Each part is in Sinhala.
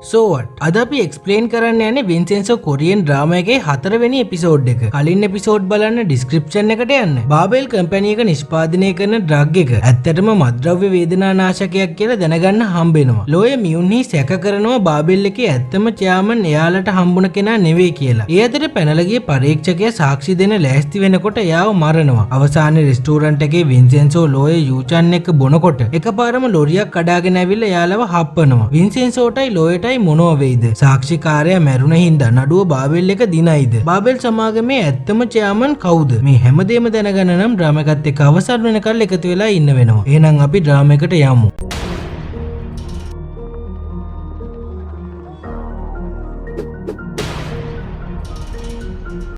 So what? අද අපි එක්ස්ප්ලේන් කරන්න යන්නේ වින්සෙන්සෝ කොරියන් ඩ්‍රාමා එකේ 4 වෙනි එපිසෝඩ් එක. කලින් එපිසෝඩ් බලන්න ඩිස්ක්‍රිප්ෂන් එකට යන්න. බාබෙල් කම්පැනි එක නිෂ්පාදනය කරන ඩ්‍රග් එක ඇත්තටම මත්ද්‍රව්‍ය වේදනානාශකයක් කියලා දැනගන්න හම්බ වෙනවා. ලෝය මියුන්හි සැක කරනවා බාබෙල් එකේ ඇත්තම චෙයාමන් එයාලට හම්බුන කෙනා නෙවෙයි කියලා. ඒ අතර පැනලා ගිය පරීක්ෂකයා සාක්ෂි දෙන්න ලෑස්ති වෙනකොට එයාව මරනවා. අවසානයේ රෙස්ටෝරන්ට් එකේ වින්සෙන්සෝ ලෝය යූචන් එක්ක බොනකොට එකපාරම ලොරියක් කඩාගෙන ඇවිල්ලා එයාලව හප්පනවා. වින්සෙන්සෝටයි ලෝයටයි මොනව වෙයිද? සාක්ෂිකාරයා මැරුණ හින්දා නඩුව බාබෙල් එක දිනයිද? බාබෙල් සමාගමේ ඇත්තම චෙයාමන් කවුද? මේ හැමදේම දැනගන්න නම් ඩ්‍රාමා එකත් එක්ක අවසන් වෙනකල් එකතු වෙලා ඉන්න වෙනවා. එහෙනම් අපි ඩ්‍රාමා එකට යමු.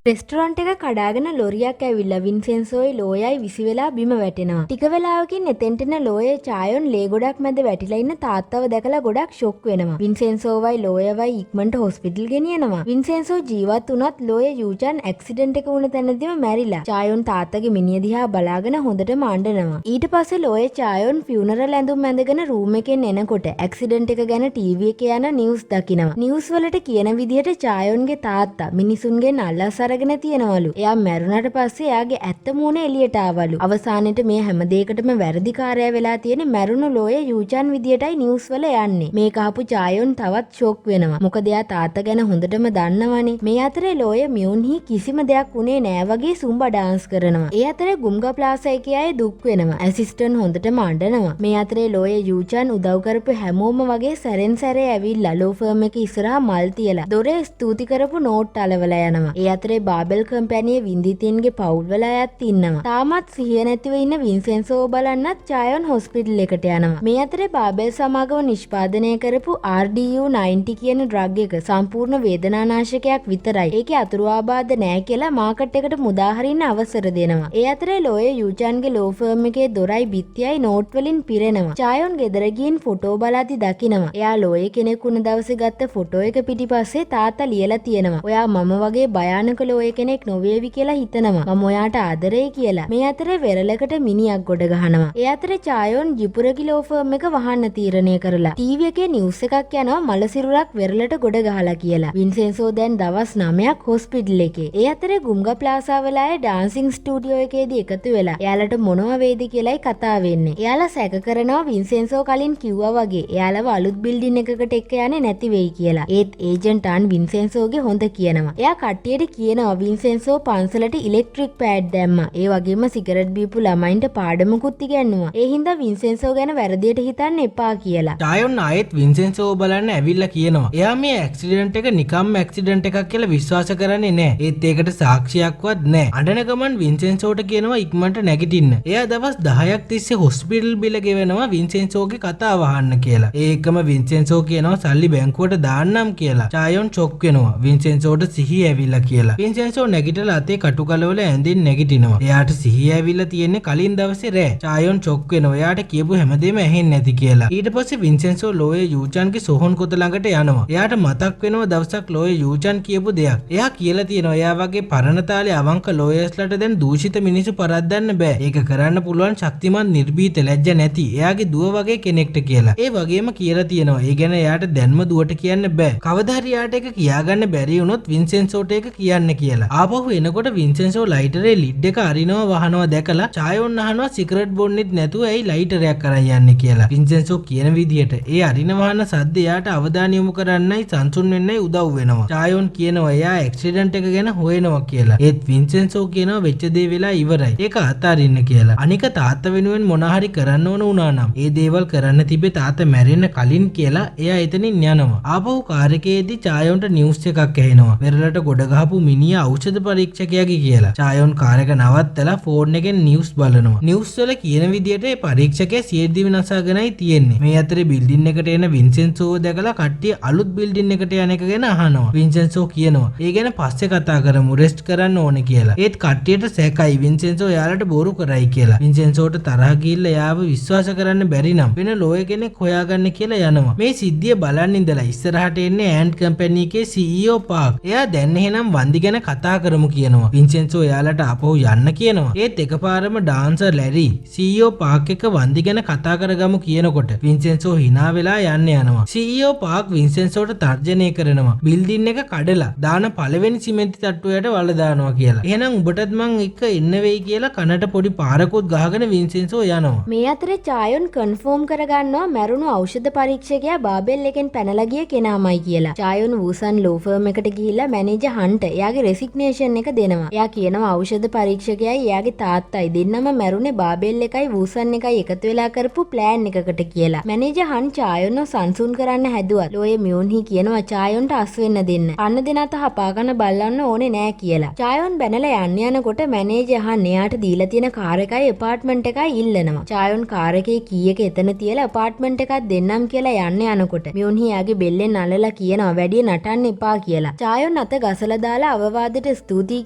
රෙස්ටොරන්ට් එක කඩාගෙන ලොරියක් ඇවිල්ලා වින්සෙන්සෝයි ලෝයයි විසි වෙලා බිම වැටෙනවා. ටික වෙලාවකින් එතෙන්ට එන ලෝයේ චායොන් ලේ ගොඩක් මැද වැටිලා ඉන්න තාත්තව දැකලා ගොඩක් ෂොක් වෙනවා. වින්සෙන්සෝවයි ලෝයවයි ඉක්මනට හොස්පිටල් ගෙනියනවා. වින්සෙන්සෝ ජීවත් වුණත් ලෝය යූචන් ඇක්සිඩන්ට් එක වුණ තැනදීම මැරිලා. චායොන් තාත්තගේ මිනිහ දිහා බලාගෙන හොඳටම අඬනවා. ඊට පස්සේ ලෝයේ චායොන් ෆියුනරල් ඇඳුම් ඇඳගෙන රූම් එකෙන් එනකොට ඇක්සිඩන්ට් එක ගැන ටීවී එකේ යන නිවුස් දකිනවා. නිවුස් වලට කියන විදිහට චායොන්ගේ තාත්තා මිනිසුන්ගෙන් අල්ලස් අරගෙන තියෙනවලු. එයා මැරුණාට පස්සේ එයාගේ ඇත්ත මූණ එළියට ආවලු. අවසානෙට මේ හැම දෙයකටම වැරදිකාරයා වෙලා තියෙන මැරුණු ලෝයේ යූචන් විදියටයි නිවුස් වල යන්නේ. මේක අහපු චායොන් තවත් ෂොක් වෙනවා. මොකද එයා තාත්තා ගැන හොඳටම දන්නවනේ. මේ අතරේ ලෝයේ මියුන්හි කිසිම දෙයක් වුණේ නෑ වගේ සුම්බා ඩාන්ස් කරනවා. ඒ අතරේ ගුම්ගා ප්ලාසා එකේ අය දුක් වෙනවා. ඇසිස්ටන්ට් හොඳටම අඬනවා. මේ අතරේ ලෝයේ යූචන් උදව් කරපු හැමෝම වගේ සැරෙන් සැරේ ඇවිල්ලා ලෝ ෆර්ම් එක ඉස්සරහා මල් තියලා දොරේ ස්තුති කරපු නෝට් අලවලා යනවා. ඒ අතරේ බාබෙල් කම්පැනියේ වින්දිතින්ගේ පවුල් වල අයත් ඉන්නවා. තාමත් සිහිය නැතිව ඉන්න වින්සෙන්සෝ බලන්නත් චායොන් හොස්පිටල් එකට යනවා. මේ අතරේ බාබෙල් සමාගම නිෂ්පාදනය කරපු RDU90 කියන ඩ්‍රග් එක සම්පූර්ණ වේදනානාශකයක් විතරයි. ඒකේ අතුරු ආබාධ නැහැ කියලා මාකට් එකට මුදා හරින්න අවසර දෙනවා. ඒ අතරේ ලෝයේ යූචන්ගේ ලෝ ෆර්ම් එකේ දොරයි බිත්තියයි නෝට් වලින් පිරෙනවා. චායොන් ගෙදර ගිහින් ෆොටෝ බලද්දි දකිනවා. එයා ලෝයේ කෙනෙක් වුණ දවසේ ගත්ත ෆොටෝ එක පිටිපස්සේ තාත්තා ලියලා තියෙනවා. ඔයා මම වගේ භයානක ලෝයේ කෙනෙක් නොවේවි කියලා හිතනවා. මම ඔයාට ආදරේ කියලා. මේ අතරේ වෙරළකට මිනිහක් ගොඩ ගහනවා. ඒ අතරේ චායොන් ජිපුරගි ලෝ ෆර්ම් එක වහන්න තීරණය කරලා ටීවී එකේ නිවුස් එකක් යනවා මලසිරුරක් වෙරළට ගොඩ ගහලා කියලා. වින්සෙන්සෝ දැන් දවස් 9ක් හොස්පිටල් එකේ. ඒ අතරේ ගුම්ගා ප්ලාසා වල අය ඩාන්සින් ස්ටුඩියෝ එකේදී එකතු වෙලා එයාලට මොනව වේද කියලායි කතා වෙන්නේ. එයාලා සැක කරනවා වින්සෙන්සෝ කලින් කිව්වා වගේ එයාලව අලුත් බිල්ඩින් එකකට එක්ක යන්නේ නැති වෙයි කියලා. ඒත් ඒජන්ට් ආන් වින්සෙන්සෝගේ හොඳ කියනවා. එයා කට්ටියට කියනවා වින්සෙන්සෝ පන්සලට ඉලෙක්ට්‍රික් පෑඩ් දැම්මා. ඒ වගේම සිගරට් බීපු ළමයින්ට පාඩමකුත් ඉගැන්නුවා. ඒ හින්දා වින්සෙන්සෝ ගැන වැරදියට හිතන්න එපා කියලා. චායොන් ආයෙත් වින්සෙන්සෝ බලන්න ඇවිල්ලා කියනවා. එයා මේ ඇක්සිඩන්ට් එක නිකම්ම ඇක්සිඩන්ට් එකක් කියලා විශ්වාස කරන්නේ නැහැ. ඒත් ඒකට සාක්ෂියක්වත් නැහැ. අඬන ගමන් වින්සෙන්සෝට කියනවා ඉක්මනට නැගිටින්න. එයා දවස් 10ක් තිස්සේ හොස්පිටල් බිල ගෙවනවා වින්සෙන්සෝගේ කතාව අහන්න කියලා. ඒකම වින්සෙන්සෝ කියනවා සල්ලි බැංකුවට දාන්නම් කියලා. චායොන් ෂොක් වෙනවා. වින්සෙන්සෝට සිහිය ඇවිල්ලා කියලා. වින්සෙන්සෝ නැගිටලා අතේ කටුකලවල ඇඳින් නැගිටිනවා. එයාට සිහිය ඇවිල්ලා තියෙන්නේ කලින් දවසේ රෑ. චායොන් ෂොක් වෙනවා. එයාට කියපු හැමදේම ඇහෙන්නේ නැති කියලා. ඊට පස්සේ වින්සෙන්සෝ ලෝයේ යූචන්ගේ සොහොන් කොත ළඟට යනවා. එයාට මතක් වෙනවා දවසක් ලෝයේ යූචන් කියපු දෙයක්. එයා කියලා තියෙනවා එයා වගේ පරණ තාලේ අවංක ලෝයර්ස්ලට දැන් දූෂිත මිනිස්සු පරද්දන්න බෑ. ඒක කරන්න පුළුවන් ශක්තිමත් නිර්භීත ලැජ්ජ නැති එයාගේ දුව වගේ කෙනෙක්ට කියලා. ඒ වගේම කියලා තියෙනවා ඒ ගැන එයාට දැන්ම දුවට කියන්න බෑ. කවදා හරි එයාට ඒක කියාගන්න බැරි වුණොත් වින්සෙන්සෝට ඒක කියන්න කියලා. ආපහු එනකොට වින්සෙන්සෝ ලයිටරේ ලිඩ් එක අරිනවා වහනවා දැකලා චායොන් අහනවා සිගරට් බොන්නෙත් නැතුව ඇයි ලයිටරයක් අරන් යන්නේ කියලා. වින්සෙන්සෝ කියන විදිහට ඒ අරින වහන සද්ද එයාට අවධානය යොමු කරන්නයි සංසුන් වෙන්නයි උදව් වෙනවා. චායොන් කියනවා එයා ඇක්සිඩන්ට් එක ගැන හොයනවා කියලා. ඒත් වින්සෙන්සෝ කියනවා වෙච්ච දේ වෙලා ඉවරයි. ඒක අතාරින්න කියලා. අනික තාත්තා වෙනුවෙන් මොන හරි කරන්න ඕන වුණා නම් ඒ දේවල් කරන්න තිබේ තාත්තා මැරෙන්න කලින් කියලා එයා එතනින් යනවා. ආපහු කාර් එකේදී චායොන්ට නිවුස් එකක් ඇහෙනවා. වෙරළට ගොඩ ගහපු මිනිහා ඖෂධ පරීක්ෂකයාගේ කියලා. චායොන් කාර් එක නවත්තලා ෆෝන් එකෙන් නිවුස් බලනවා. නිවුස් වල කියන විදිහට ඒ පරීක්ෂකයා සියදිවි විනාශාගෙනයි තියෙන්නේ. මේ අතරේ බිල්ඩින් එකට එන වින්සෙන්සෝ දැකලා කට්ටිය අලුත් බිල්ඩින් එකට යන එක ගැන අහනවා. වින්සෙන්සෝ කියනවා ඒ ගැන පස්සේ කතා කරමු රෙස්ට් කරන්න ඕනේ කියලා. ඒත් කට්ටියට සැකයි වින්සෙන්සෝ එයාලට බොරු කරයි කියලා. වින්සෙන්සෝට තරහ ගිහිල්ලා එයාව විශ්වාස කරන්න බැරි නම් වෙන ලෝය කෙනෙක් හොයාගන්න කියලා යනවා. මේ සිද්ධිය බලන් ඉඳලා ඉස්සරහට එන්නේ ඇන්ඩ් කම්පැනි එකේ CEO පාක්. එයා දැන් එහෙනම් වන්දි ගැන ගැන කතා කරමු කියනවා. වින්සෙන්සෝ එයාලට ආපහු යන්න කියනවා. ඒත් එකපාරම ඩාන්සර් ලැරි CEO පාක් එක වන්දි ගැන කතා කරගමු කියනකොට වින්සෙන්සෝ hina වෙලා යන්න යනවා. CEO පාක් වින්සෙන්සෝට තර්ජනය කරනවා. බිල්ඩින් එක කඩලා දාන පළවෙනි සිමෙන්ති තට්ටුවට වල දානවා කියලා. එහෙනම් උඹටත් මං එක්ක එන්න වෙයි කියලා කනට පොඩි පාරකුත් ගහගෙන වින්සෙන්සෝ යනවා. මේ අතරේ චායොන් කන්ෆර්ම් කරගන්නවා මැරුණු ඖෂධ පරීක්ෂකයා බාබෙල් එකෙන් පැනලා ගිය කෙනාමයි කියලා. චායොන් වූසන් ලෝ ෆර්ම් එකට ගිහිල්ලා මැනේජර් හන්ට එයාගේ රෙසිග්නේෂන් එක දෙනවා. එයා කියනවා ඖෂධ පරීක්ෂකයයි එයාගේ තාත්තයි දෙන්නම මැරුණේ බාබෙල් එකයි වූසන් එකයි එකතු වෙලා කරපු ප්ලෑන් එකකට කියලා. මැනේජර් හන් චායොන්ව සංසුන් කරන්න හැදුවා. ලෝය මියුන්හි කියනවා චායොන්ට අස් වෙන්න දෙන්න. අන්න දෙනාත හපාගන්න බල්ලන්න ඕනේ නෑ කියලා. චායොන් බැනලා යන්න යනකොට මැනේජර් හන් එයාට දීලා තියෙන කාර් එකයි ඇපාර්ට්මන්ට් එකයි ඉල්ලනවා. චායොන් කාර් එකේ කී එක එතන තියලා ඇපාර්ට්මන්ට් එකක් දෙන්නම් කියලා යන්න යනකොට මියුන්හි යාගේ බෙල්ලෙන් අල්ලලා කියනවා වැඩි නටන්න එපා කියලා. චායොන් අත ගසලා දාලා අවවාදයට ස්තුතියි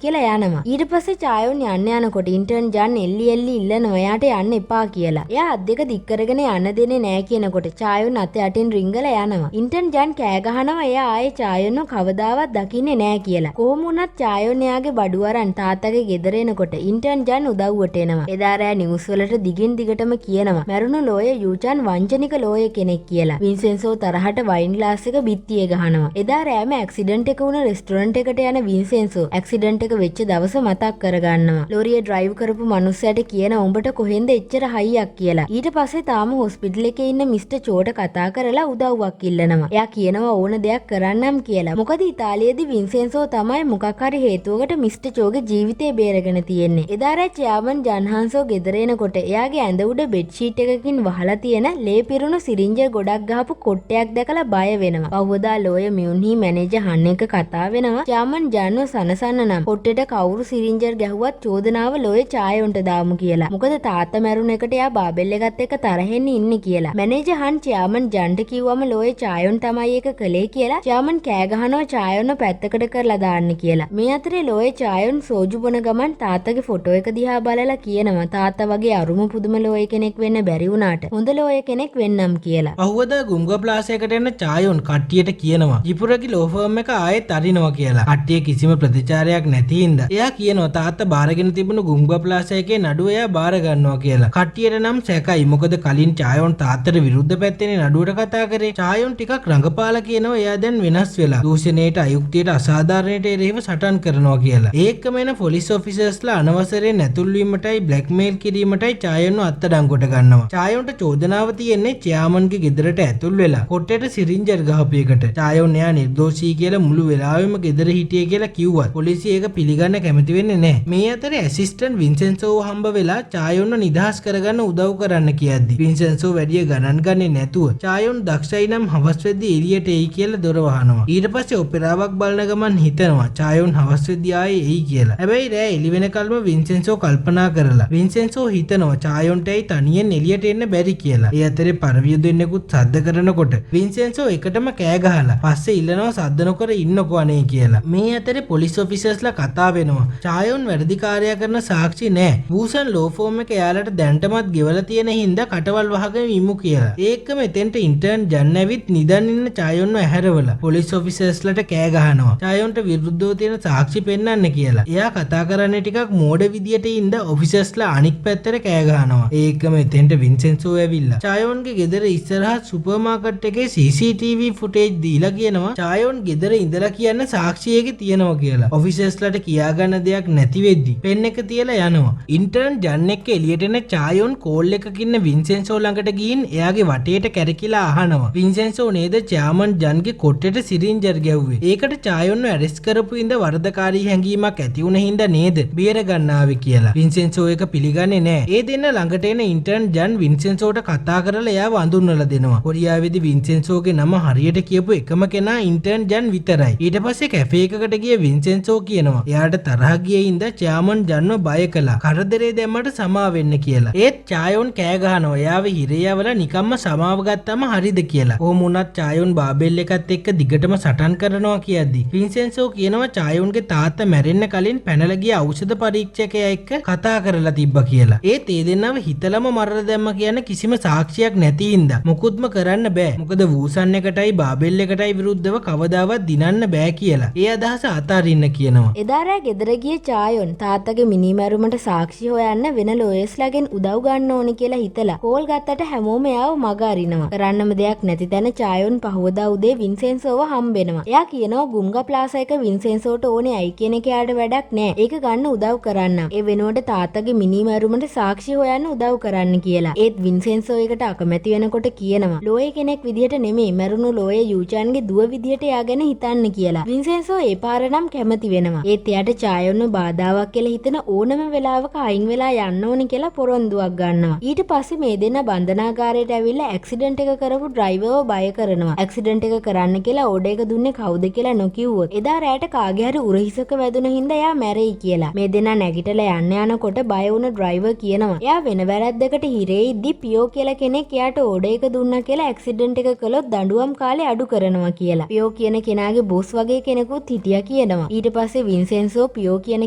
කියලා යනවා. ඊට පස්සේ චායොන් යන්න යනකොට ඉන්ටර්න් ජන් එල්ලි ඉල්ලනවා එයාට යන්න එපා කියලා. එයා අත් දෙක දික් කරගෙන යන්න දෙන්නේ නෑ කියනකොට චායොන් අත යටින් රිංගලා යනවා. ඉන්ටර්න් ජන් කෑ ගහනවා එයා ආයේ චායොන්ව කවදාවත් දකින්නේ නෑ කියලා. කොහොම වුණත් චායොන් එයාගේ බඩු අරන් තාත්තගේ ගෙදර එනකොට ඉන්ටර්න් ජන් උදව්වට එනවා. එදා රෑ නිවුස් වලට දිගින් දිගටම කියනවා මැරුණු ලෝය යූචන් වංචනික ලෝය කෙනෙක් කියලා. වින්සෙන්සෝ තරහට වයින් ග්ලාස් එක බිත්තියේ ගහනවා. එදා රෑම ඇක්සිඩන්ට් එක වුණ රෙස්ටොරන්ට් එකට යන වින්සෙන්සෝ ඇක්සිඩන්ට් එක වෙච්ච දවස මතක් කරගන්නවා. ලෝරිය ඩ්‍රයිව් කරපු මනුස්සයාට කියන උඹට කොහෙන්ද එච්චර හයියක් කියලා. ඊට පස්සේ තාම හොස්පිටල් එකේ ඉන්න මිස්ටර් චෝට කතා කරලා උදව්වක් ඉල්ලනවා. එයා කියනවා ඕන දෙයක් කරන්නම් කියලා. මොකද ඉතාලියේදී වින්සෙන්සෝ තමයි මොකක් හරි හේතුවකට මිස්ටර් චෝගේ ජීවිතේ බේරගෙන තියෙන්නේ. එදා රෑ චයාමන් ජන්හන්සෝ ගෙදර එනකොට එයාගේ ඇඳ උඩ බෙඩ්ෂීට් එකකින් වහලා තියෙන ලේ පිරුණු සිරින්ජර් ගොඩක් ගහපු කොට්ටයක් දැකලා බය වෙනවා. පහුවදා ලෝය මියුන්හි මැනේජර් හන් එක කතා වෙනවා. චයාමන් ජන්ව සනසන්න නම් කොට්ටෙට කවුරු සිරින්ජර් ගැහුවත් චෝදනාව ලෝය චායොන්ට දාමු කියලා. මොකද තාත්තා මැරුණ එකට එයා බාබෙල් එකත් එක්ක තරහෙන් ඉන්නේ කියලා. මැනේජර් හන් චයාමන් ජන්ට කිව්වම ලෝය චායොන් තමයි ඒක කළේ කියලා. චයාමන් කෑ ගහනවා චායොන්ව පැත්තකට කරලා දාන්න කියලා. මේ අතරේ ලෝය චායොන් සෝජු බොන ගමන් තාත්තගේ ෆොටෝ එක දිහා බලලා කියනවා තාත්තා වගේ අරුම පුදුම ලෝය කෙනෙක් වෙන්න බැරි වුණාට හොඳ ලෝය කෙනෙක් වෙන්නම් කියලා. පහුවදා ගුංගා ප්ලාසා එකට එන චායොන් කට්ටියට කියනවා ජිපුරගේ ලෝ ෆර්ම් එක ආයෙත් අරිනවා කියලා. කට්ටිය කිසිම ප්‍රතිචාරයක් නැති හින්දා එයා කියනවා තාත්තා බාරගෙන තිබුණු ගුංගා ප්ලාසා එකේ නඩුව එයා බාර ගන්නවා කියලා. කට්ටියට නම් සැකයි මොකද කලින් චායොන් තාත්තට විරුද්ධ පැත්තේනේ නඩුවට කතා කරේ. චායොන් ටිකක් රඟපාලා කියනවා එයා දැන් වෙනස් වෙලා දූෂණයට අයුක්තියට අසාධාරණයට එරෙහිව සටන් කරනවා කියලා. ඒකම එන පොලිස් ඔෆිසර්ස්ලා අනවසරයෙන් ඇතුල් වීමටයි බ්ලැක්මේල් කිරීමටයි චායොන්ව අත්අඩංගුවට ගන්නවා. චායොන්ට චෝදනාව තියෙන්නේ චයාමන්ගේ ගෙදරට ඇතුල් වෙලා කොට්ටේට සිරින්ජර් ගහපු එකට. චායොන් එයා නිර්දෝෂී කියලා මුළු වෙලාවෙම ගෙදර හිටියේ කියලා කිව්වත් පොලිසිය ඒක පිළිගන්න කැමති වෙන්නේ නැහැ. මේ අතරේ ඇසිස්ටන්ට් වින්සෙන්සෝ හම්බ වෙලා චායොන්ව නිදහස් කරගන්න උදව් කරන්න කියද්දි වින්සෙන්සෝ වැඩිය ගණන් ගන්නේ නැතුව චායොන් දක්ෂයි නම් හවස් වෙද්දි එළියට එයි කියලා දොර වහනවා. ඊට පස්සේ ඔපෙරාවක් බලන ගමන් හිතනවා චායොන් හවස් වෙද්දි ආයේ එයි කියලා. හැබැයි රෑ එළි වෙනකල්ම වින්සෙන්සෝ කල්පනා කරලා වින්සෙන්සෝ හිතනවා චායොන්ට ඇයි තනියෙන් එළියට එන්න බැරි කියලා. ඒ අතරේ පරවිය දෙන්නෙකුත් සද්ද කරනකොට වින්සෙන්සෝ එකටම කෑ ගහලා පස්සේ ඉල්ලනවා සද්ද නොකර ඉන්නකෝ අනේ කියලා. මේ අතරේ පොලිස් ඔෆිසර්ස්ලා කතා වෙනවා. චායොන් වැඩිකාරයා කරන සාක්ෂි නෑ. වූසන් ලෝ ෆෝම් එක එයාලට දැන්ටමත් ගෙවලා තියෙන හින්දා කටවල් වහගෙන ඉමු කියලා. ඒකම එතෙන්ට ඉන්ටර්න් ජන් ඇවිත් නිදන් ඉන්න චායොන්ව ඇහැරවලා පොලිස් ඔෆිසර්ස්ලාට කෑ ගහනවා. චායොන්ට විරුද්ධව තියෙන සාක්ෂි පෙන්වන්න කියලා. එයා කතා කරන්නේ ටිකක් මෝඩ විදියට ඉඳ ඔෆිසර්ස්ලා අනික් පැත්තට කෑ ගහනවා. ඒකම එතෙන්ට වින්සෙන්සෝ ඇවිල්ලා චායොන්ගේ ගෙදර ඉස්සරහා සුපර් මාකට් එකේ CCTV ෆුටේජ් දීලා කියනවා චායොන් ගෙදර ඉඳලා කියන්න සාක්ෂියක තියෙනවා කියලා. ඔෆිසර්ස්ලාට කියාගන්න දෙයක් නැති වෙද්දි පෙන් එක තියලා යනවා. ඉන්ටර්න් ජන් එක්ක එළියට එන චායොන් කෝල් එකකින් වින්සෙන්සෝ ළඟට ගිහින් එයාගේ වටේට කැරකිලා අහනවා වින්සෙන්සෝ නේද චයාමන් ජන්ගේ කොට්ටේට සිරින්ජර් ගැව්වේ. ඒකට චායොන්ව ඇරෙස්ට් කරපු ඉඳ වරදකාරී හැඟීමක් ඇති වුණ හින්දා නේද බේර ගන්න ආවේ කියලා. වින්සෙන්සෝ ඒක පිළිගන්නේ නැහැ. ඒ දෙන්න ළඟට එන ඉන්ටර්න් ජන් වින්සෙන්සෝට කතා කරලා එයාව අඳුන්වලා දෙනවා. කොරියාවේදී වින්සෙන්සෝගේ නම හරියට කියපු එකම කෙනා ඉන්ටර්න් ජන් විතරයි. ඊට පස්සේ කැෆේ එකකට ගිය වින්සෙන්සෝ කියනවා එයාට තරහ ගියේ ඉඳ චයාමන් ජන්ව බය කළා. කරදරේ දැම්මට සමා වෙන්න කියලා. ඒත් චායොන් කෑ ගහනවා එයාව හිරේයවල නිකම්ම සමාව ගත්තම හරිද කියලා. කොහොම වුණත් චායොන් බාබෙල් එකත් එක්ක දිගටම සටන් කරනවා කියද්දි වින්සෙන්සෝ කියනවා චායොන්ගේ තාත්තා මැරෙන්න කලින් පැනලා ගිය ඖෂධ පරීක්ෂකයා එක්ක කතා කරලා තිබ්බා කියලා. ඒත් ඒ දෙන්නව හිතලම මරලා දැම්ම කියන කිසිම සාක්ෂියක් නැති හින්දා මොකුත්ම කරන්න බෑ. මොකද වූසන් එකටයි බාබෙල් එකටයි විරුද්ධව කවදාවත් දිනන්න බෑ කියලා. ඒ අදහස අතාරිනවා. අතහරින්න කියනවා. එදා රෑ ගෙදර ගිය චායොන් තාත්තගේ මිනිමැරුමට සාක්ෂි හොයන්න වෙන ලෝයස්ලාගෙන් උදව් ගන්න ඕනි කියලා හිතලා කෝල් ගත්තට හැමෝම එයාව මග අරිනවා. කරන්නම දෙයක් නැති තැන චායොන් පහවදා උදේ වින්සෙන්සෝව හම්බෙනවා. එයා කියනවා ගුම්ගා ප්ලාසා එක වින්සෙන්සෝට ඕනේ අයි කියන එක යාට වැඩක් නෑ. ඒක ගන්න උදව් කරන්න. ඒ වෙනුවට තාත්තගේ මිනිමැරුමට සාක්ෂි හොයන්න උදව් කරන්න කියලා. ඒත් වින්සෙන්සෝ එකට අකමැති වෙනකොට කියනවා ලෝය කෙනෙක් විදිහට නෙමෙයි මැරුණු ලෝය යූචාන්ගේ දුව විදිහට එයා ගැන හිතන්න කියලා. වින්සෙන්සෝ ඒ පාර නම් කැමති වෙනවා. ඒත් එයාට චායොන්ව බාධාවක් කියලා හිතන ඕනම වෙලාවක අයින් වෙලා යන්න ඕනි කියලා පොරොන්දුවක් ගන්නවා. ඊට පස්සේ මේ දෙන්න බන්ධනාගාරයට ඇවිල්ලා ඇක්සිඩන්ට් එක කරපු ඩ්‍රයිවර්ව බය කරනවා. ඇක්සිඩන්ට් එක කරන්න කියලා ඕඩර් එක දුන්නේ කවුද කියලා නොකියුවොත් එදා රෑට කාගේ හරි උරහිසක වැදුන හින්දා එයා මැරෙයි කියලා. මේ දෙන්න නැගිටලා යන්න යනකොට බය වුණ ඩ්‍රයිවර් කියනවා එයා වෙන වැරද්දකට හිරේ ඉද්දි පියෝ කියලා කෙනෙක් එයාට ඕඩර් එක දුන්නා කියලා ඇක්සිඩන්ට් එක කළොත් දඬුවම් කාලේ අඩු කරනවා කියලා. පියෝ කියන කෙනාගේ බොස් වගේ කෙනෙකුත් හිටියා කියනවා. ඊට පස්සේ වින්සෙන්සෝ පියෝ කියන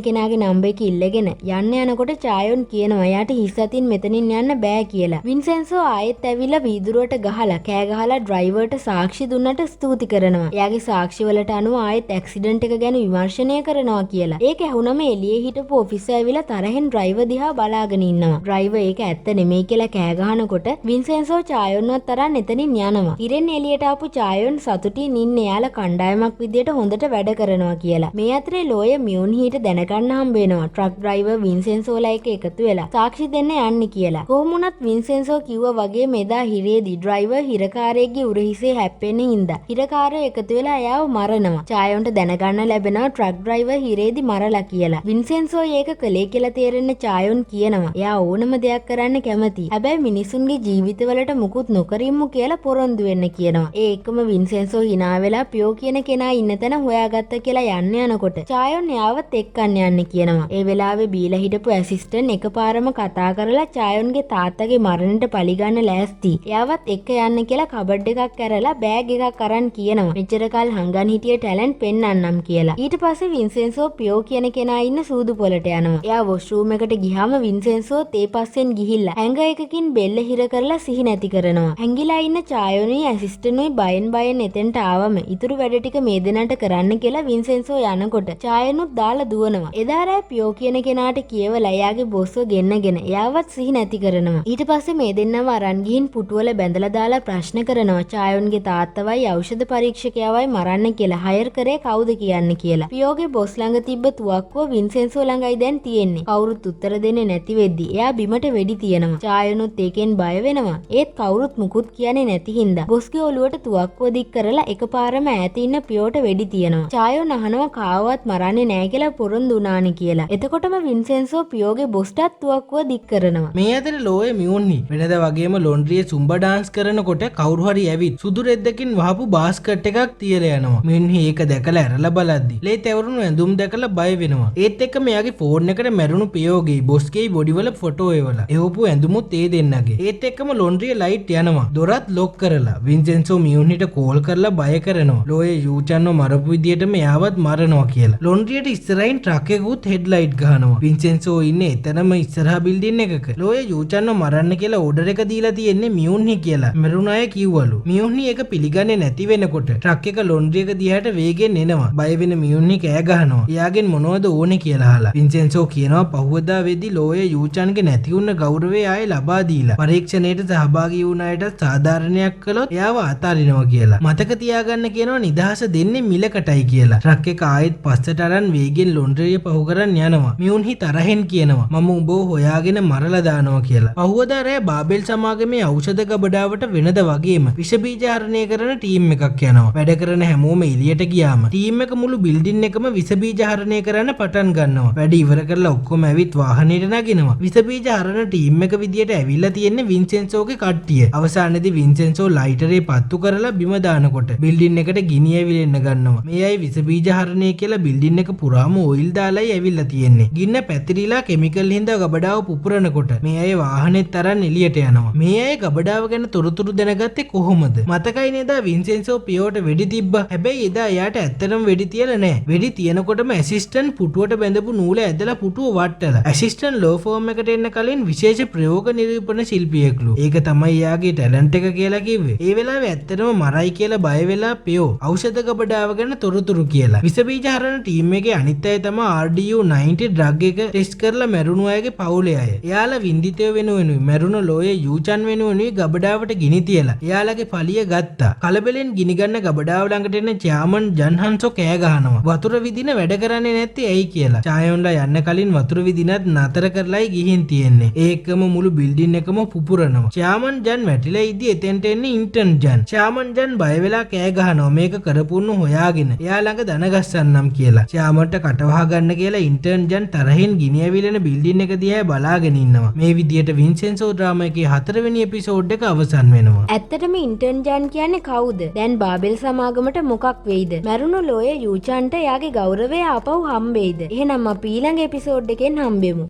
කෙනාගේ නම්බර් එක ඉල්ලගෙන යන්න යනකොට චායොන් කියනවා එයාට හිස් අතින් මෙතනින් යන්න බෑ කියලා. වින්සෙන්සෝ ආයෙත් ඇවිල්ලා වීදුරුවට ගහලා කෑ ගහලා ඩ්‍රයිවර්ට සාක්ෂි දුන්නට ස්තුති කරනවා. එයාගේ සාක්ෂි වලට අනුව ආයෙත් ඇක්සිඩන්ට් එක ගැන විමර්ශනය කරනවා කියලා. ඒක ඇහුනම එළියේ හිටපු ඔෆිසර් ඇවිල්ලා තරහෙන් ඩ්‍රයිවර් දිහා බලාගෙන ඉන්නවා. ඩ්‍රයිවර් ඒක ඇත්ත නෙමෙයි කියලා කෑ ගහනකොට වින්සෙන්සෝ චායොන්වත් තරන් එතනින් යනවා. ඉරෙන් එළියට ආපු චායොන් සතුටින් ඉන්නේ යාලා කණ්ඩායමක් විදියට හොඳට වැඩ කරනවා කියලා. මේ අතරේ ලෝය මියුන්හීට දැනගන්න හම්බ වෙනවා ට්‍රක් ඩ්‍රයිවර් වින්සෙන්සෝලා එක එකතු වෙලා සාක්ෂි දෙන්න යන්නේ කියලා. කොහොම වුණත් වින්සෙන්සෝ කිව්වා වගේ මෙදා හිරේදී ඩ්‍රයිවර් හිරකාරයෙක්ගේ උරහිසේ හැප්පෙන්නේ හින්දා හිරකාරයෝ එකතු වෙලා එයාව මරනවා. චායොන්ට දැනගන්න ලැබෙනවා ට්‍රක් ඩ්‍රයිවර් හිරේදී මරලා කියලා. වින්සෙන්සෝ ඒක කළේ කියලා තේරෙන්න චායොන් කියනවා එයා ඕනම දෙයක් කරන්න කැමතියි. හැබැයි මිනිසුන්ගේ ජීවිතවලට මුකුත් නොකරින්මු කියලා පොරොන්දු වෙන්න කියනවා. ඒ එක්කම වින්සෙන්සෝ hina වෙලා පියෝ කියන කෙනා ඉන්න තැන හොයාගත්ත කියලා යන්න යනකොට චායොන් එයාවත් එක්කන්න යන්න කියනවා. ඒ වෙලාවේ බීලා හිටපු ඇසිස්ටන්ට් එකපාරම කතා කරලා චායොන්ගේ තාත්තගේ මරණයට පලිගන්න ලෑස්ති. එයාවත් එක්ක යන්න කියලා කබඩ් එකක් ඇරලා බෑග් එකක් අරන් කියනවා. මෙච්චර කල් හංගන් හිටිය ටැලන්ට් පෙන්නන්නම් කියලා. ඊට පස්සේ වින්සෙන්සෝ පියෝ කියන කෙනා ඉන්න සූදු පොලට යනවා. එයා වොෂ්රූම් එකට ගියාම වින්සෙන්සෝ තේ පස්සෙන් ගිහිල්ලා හැංග එකකින් බෙල්ල හිර කරලා සිහි නැති කරනවා. හැංගිලා ඉන්න චායොනුයි ඇසිස්ටන්ට්නුයි බයෙන් එතෙන්ට ආවම ඉතුරු වැඩ ටික මේ දෙන්නට කරන්න කියලා වින්සෙන්සෝ යනකොට චායනුත් දාලා දුවනවා. එදා රෑ පියෝ කියන කෙනාට කියවලා එයාගේ බොස්ව ගෙන්නගෙන එයාවත් සිහි නැති කරනවා. ඊට පස්සේ මේ දෙන්නව අරන් ගිහින් පුටුවල බැඳලා දාලා ප්‍රශ්න කරනවා චායොන්ගේ තාත්තවයි ඖෂධ පරීක්ෂකයාවයි මරන්න කියලා හයර් කරේ කවුද කියන්න කියලා. පියෝගේ බොස් ළඟ තිබ්බ තුවක්කුව වින්සෙන්සෝ ළඟයි දැන් තියෙන්නේ. කවුරුත් උත්තර දෙන්නේ නැති වෙද්දි එයා බිමට වෙඩි තියනවා. චායොනුත් ඒකෙන් බය වෙනවා. ඒත් කවුරුත් මුකුත් කියන්නේ නැති හින්දා බොස්ගේ ඔළුවට තුවක්කුව දික් කරලා එකපාරම ඈත ඉන්න පියෝට වෙඩි තියනවා. චායොන් අහනවා කාවවත් මරන්නේ නැහැ කියලා පොරොන්දු වුණානේ කියලා. එතකොටම වින්සෙන්සෝ පියෝගේ බොස්ටත් තුවක්කුව දික් කරනවා. මේ අතර ලෝය මියුන්හි වෙනද වගේම ලොන්ඩ්‍රියේ සුම්බා ඩාන්ස් කරනකොට කවුරු හරි ඇවිත් සුදු රෙද්දකින් වහපු බාස්කට් එකක් තියලා යනවා. මියුන්හි ඒක දැකලා ඇරලා බලද්දි ලේ තැවරුණු ඇඳුම් දැකලා බය වෙනවා. ඒත් එක්ක මෙයාගේ ෆෝන් එකට මැරුණු පියෝගේ බොස්ගේ බොඩිවල ෆොටෝ ඒවලා. එවපු ඇඳුමුත් ඒ දෙන්නගේ. ඒත් එක්කම ලොන්ඩ්‍රියේ ලයිට් යනවා. දොරත් ලොක් කරලා වින්සෙන්සෝ මියුන්හිට කෝල් කරලා බය කරනවා. ලෝය යූචන්ව මරපු විදියටම එයාවත් මරනවා කියලා. ලොන්ඩ්‍රියට ඉස්සරහින් ට්‍රක් එකකුත් හෙඩ්ලයිට් ගහනවා. වින්සෙන්සෝ ඉන්නේ එතනම ඉස්සරහා බිල්ඩින් එකක. ලෝය යූචන්ව මරන්න කියලා ඕඩර් එක දීලා තියෙන්නේ මියුන්හි කියලා. මරුණ අය කිව්වලු. මියුන්හි ඒක පිළිගන්නේ නැති වෙනකොට ට්‍රක් එක ලොන්ඩ්‍රි එක දිහාට වේගෙන් එනවා. බය වෙන මියුන්හි කෑ ගහනවා. එයාගෙන් මොනවද ඕනේ කියලා අහලා. වින්සෙන්සෝ කියනවා පහුවදා වෙද්දි ලෝය යූචන්ගේ නැති වුණ ගෞරවය ආයේ ලබා දීලා පරීක්ෂණයට සහභාගී වුණ අයට සාධාරණයක් කළොත් එයාව අතාරිනවා කියලා. මතක තියාගන්න කියනවා නිදහස දෙන්නේ මිලකටයි කියලා. ට්‍රක් එක ආයෙත් පස්සට අරන් වේගෙන් ලොන්ඩ්‍රිය පහු කරන් යනවා. මියුන්හි තරහෙන් කියනවා මම උඹව හොයාගෙන මරලා දානවා කියලා. පහුවදා රෑ බාබෙල් සමාගමේ ඖෂධ ගබඩාවට වෙනද වගේම විෂ බීජ හරණය කරන ටීම් එකක් යනවා. වැඩ කරන හැමෝම එළියට ගියාම ටීම් එක මුළු බිල්ඩින් එකම විෂ බීජ හරණය කරන්න පටන් ගන්නවා. වැඩ ඉවර කරලා ඔක්කොම ඇවිත් වාහනේට නගිනවා. විෂ බීජ හරන ටීම් එක විදියට ඇවිල්ලා තියෙන්නේ වින්සෙන්සෝගේ කට්ටිය. අවසානයේදී වින්සෙන්සෝ ලයිටරේ පත්තු කරලා බිම දානකොට බිල්ඩින් එකට ගිනි ඇවිලෙන්න ගන්නවා. මේ අය විස බීජ හරණය කියලා බිල්ඩින් එක පුරාම ඔයිල් දාලායි ඇවිල්ලා තියෙන්නේ. ගින්න පැතිරිලා කෙමිකල් හින්දා ගබඩාව පුපුරනකොට මේ අය වාහනේත් තරන් එළියට යනවා. මේ අය ගබඩාව ගැන තොරතුරු දැනගත්තේ කොහොමද? මතකයි නේද වින්සෙන්සෝ පියෝට වෙඩි තිබ්බා. හැබැයි එදා එයාට ඇත්තටම වෙඩි තියලා නැහැ. වෙඩි තියනකොටම ඇසිස්ටන්ට් පුටුවට බැඳපු නූල ඇදලා පුටුව වට්ටලා. ඇසිස්ටන්ට් ලෝ ෆෝම් එකට එන්න කලින් විශේෂ ප්‍රයෝග නිරූපණ ශිල්පියෙක්ලු. ඒක තමයි එයාගේ ටැලන්ට් එක කියලා කිව්වේ. ඒ වෙලාවේ ඇත්තටම මරයි කියලා බය වෙලා පියෝ ඖෂධ ගබඩාව ගැන තොරතුරු කියලා. විස බීජ හරන ටීම් එකේ අනිත් අය තමයි RDU-90 ඩ්‍රග් එක ටෙස්ට් කරලා මැරුණු අයගේ පවුලේ අය. එයාලා වින්දිතය වෙනුවෙනුයි මැරුණු ලෝයේ යූචන් වෙනුවෙනුයි ගබඩාවට ගිනි තියලා එයාලගේ පලිය ගත්තා. කලබලෙන් ගිනි ගන්න ගබඩාව ළඟට එන චාමන් ජන්හන්සෝ කෑ ගහනවා. වතුර විදින වැඩ කරන්නේ නැත්තේ ඇයි කියලා. චායොන්ලා යන්න කලින් වතුර විදිනත් නතර කරලායි ගිහින් තියෙන්නේ. ඒකම මුළු බිල්ඩින් එකම පුපුරනවා. චාමන් ජන් වැටිලා ඉදි එතෙන්ට එන්නේ ඉන්ටර්න් ජන්. චාමන් ජන් බය වෙලා කෑ ගහනවා මේක කරපුන්න හොයාගෙන. එයා ළඟ දන ගස්සන්නම් කියලා. චාමන්ට කටවහ ගන්න කියලා ඉන්ටර්න් ජන් තරහින් ගිනි ඇවිලෙන බිල්ඩින් එක දිහා බලාගෙන ඉන්නවා. මේ විදියට වින්සෙන්සෝ ඩ්‍රාමා එකේ 4 වෙනි එපිසෝඩ් එක අවසන් වෙනවා. ඇත්තටම ඉන්ටර්න් ජාන් කියන්නේ කවුද? දැන් බාබෙල් සමාගමට මොකක් වෙයිද? මැරුණු ලෝයේ යූචන්ට එයාගේ ගෞරවය ආපහු හම්බෙයිද? එහෙනම් අපි ඊළඟ එපිසෝඩ් එකෙන් හම්බෙමු.